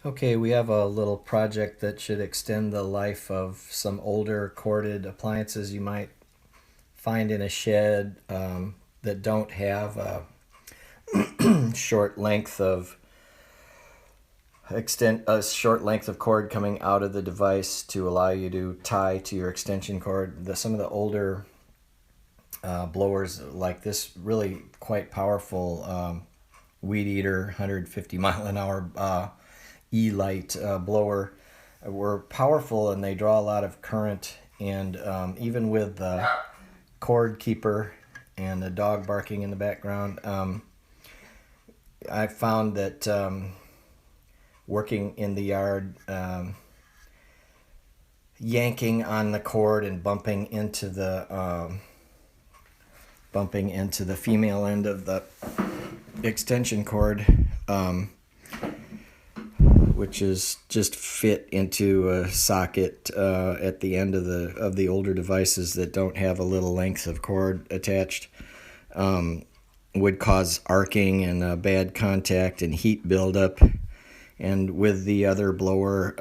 Okay, we have a little project that should extend the life of some older corded appliances you might find in a shed that don't have a short length of short length of cord coming out of the device to allow you to tie to your extension cord. Some of the older blowers like this really quite powerful weed eater 150 mile an hour E-light blower were powerful, and they draw a lot of current, and even with the cord keeper and the dog barking in the background, I found that working in the yard, yanking on the cord and bumping into the female end of the extension cord, which is just fit into a socket at the end of the older devices that don't have a little length of cord attached, would cause arcing and bad contact and heat buildup. And with the other blower,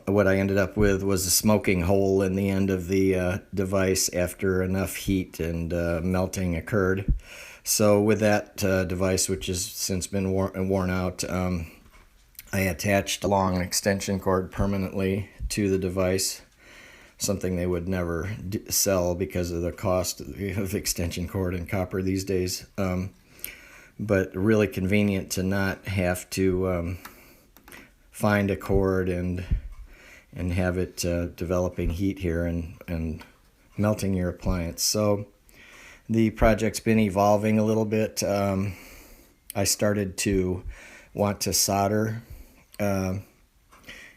what I ended up with was a smoking hole in the end of the device after enough heat and melting occurred. So with that device, which has since been worn out, I attached a long extension cord permanently to the device, something they would never sell because of the cost of extension cord and copper these days. But really convenient to not have to find a cord and have it developing heat here and melting your appliance. So the project's been evolving a little bit. I started to want to solder. And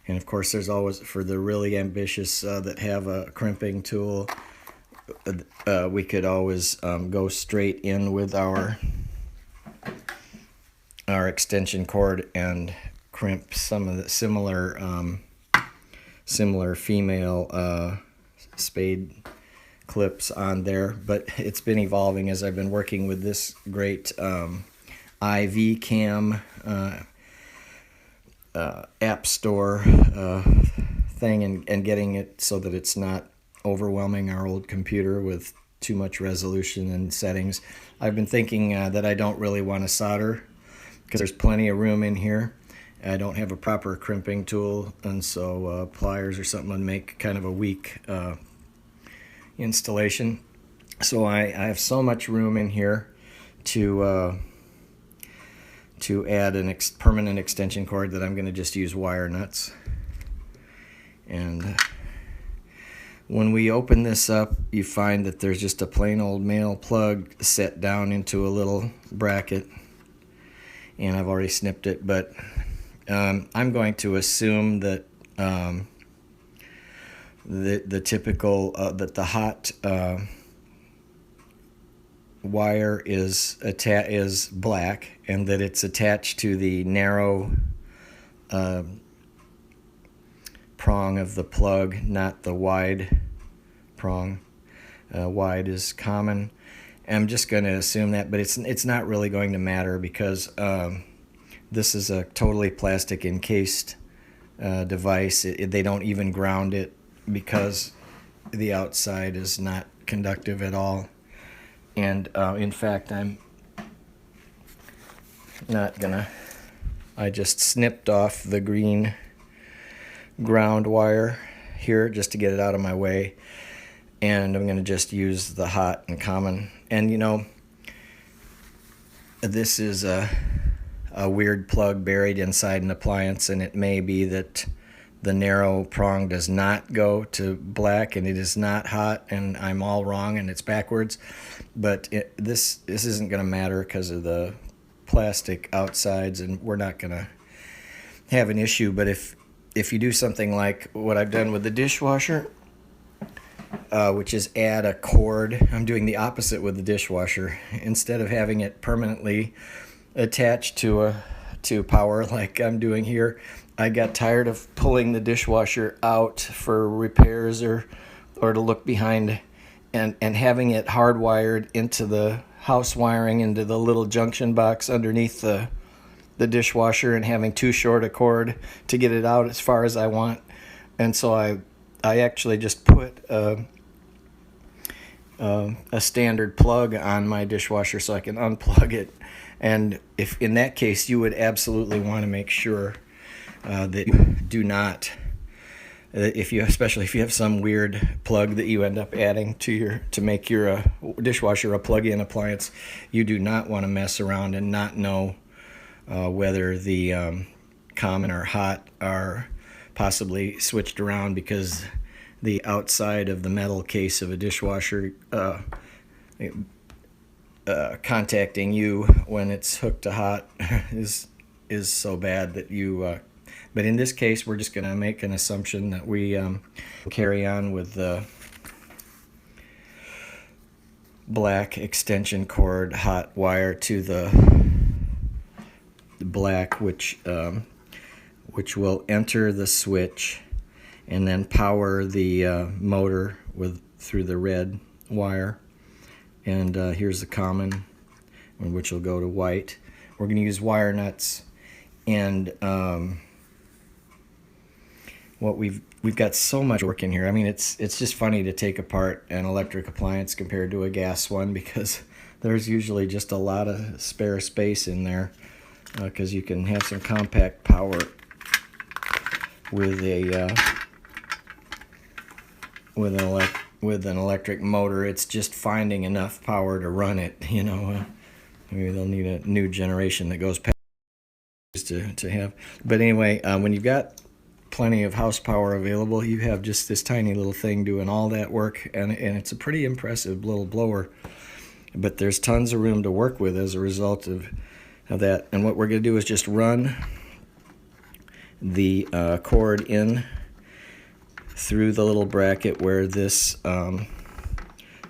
of course, there's always, for the really ambitious that have a crimping tool, we could always go straight in with our extension cord and crimp some of the similar female spade clips on there. But it's been evolving as I've been working with this great IV cam app store thing, and getting it so that it's not overwhelming our old computer with too much resolution and settings. I've been thinking that I don't really want to solder because there's plenty of room in here. I don't have a proper crimping tool, and so pliers or something would make kind of a weak installation. So I have so much room in here to add a permanent extension cord that I'm going to just use wire nuts. And when we open this up, you find that there's just a plain old male plug set down into a little bracket, and I've already snipped it, but I'm going to assume that the typical that the hot wire is black, and that it's attached to the narrow prong of the plug, not the wide prong. Wide is common. I'm just going to assume that, but it's not really going to matter because this is a totally plastic encased device. They don't even ground it because the outside is not conductive at all. And in fact, I'm not gonna. I just snipped off the green ground wire here just to get it out of my way, and I'm gonna just use the hot and common. And you know, this is a weird plug buried inside an appliance, and it may be that the narrow prong does not go to black and it is not hot, and I'm all wrong and it's backwards. But this isn't going to matter because of the plastic outsides, and we're not going to have an issue. But if you do something like what I've done with the dishwasher, which is add a cord, I'm doing the opposite with the dishwasher. Instead of having it permanently attached to power like I'm doing here, I got tired of pulling the dishwasher out for repairs or to look behind, and having it hardwired into the house wiring, into the little junction box underneath the the dishwasher and having too short a cord to get it out as far as I want. And so I actually just put a standard plug on my dishwasher so I can unplug it. And if in that case, you would absolutely want to make sure that you do not, especially if you have some weird plug that you end up adding to make your dishwasher a plug-in appliance, you do not want to mess around and not know whether the common or hot are possibly switched around, because the outside of the metal case of a dishwasher contacting you when it's hooked to hot is so bad that you but in this case we're just going to make an assumption that we carry on with the black extension cord hot wire to the black, which will enter the switch and then power the motor through the red wire. And here's the common, which will go to white. We're going to use wire nuts, and what we've got so much work in here. I mean, it's just funny to take apart an electric appliance compared to a gas one, because there's usually just a lot of spare space in there, because you can have some compact power with an electric motor. It's just finding enough power to run it. Maybe they'll need a new generation that goes past to have. But anyway, when you've got plenty of house power available, you have just this tiny little thing doing all that work, and it's a pretty impressive little blower. But there's tons of room to work with as a result of that. And what we're going to do is just run the cord in through the little bracket where this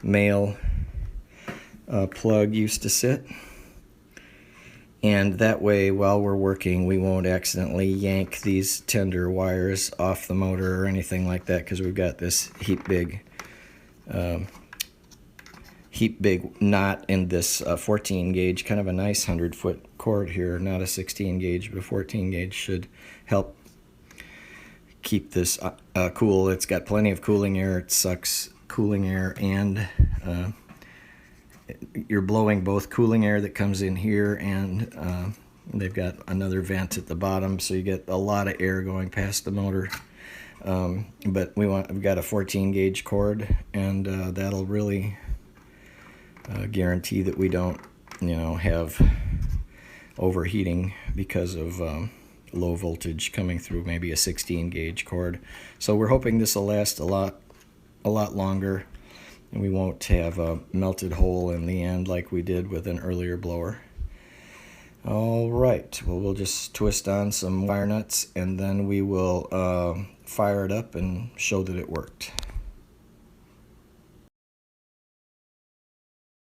male plug used to sit, and that way while we're working we won't accidentally yank these tender wires off the motor or anything like that, because we've got this heap big knot in this 14 gauge, kind of a nice 100-foot cord here, not a 16 gauge, but a 14 gauge should help keep this cool. It's got plenty of cooling air. It sucks cooling air, and you're blowing both cooling air that comes in here, and they've got another vent at the bottom, so you get a lot of air going past the motor. But we've got a 14 gauge cord, and that'll really guarantee that we don't have overheating because of low voltage coming through maybe a 16 gauge cord. So we're hoping this will last a lot longer, and we won't have a melted hole in the end like we did with an earlier blower. All right, well, we'll just twist on some wire nuts, and then we will fire it up and show that it worked.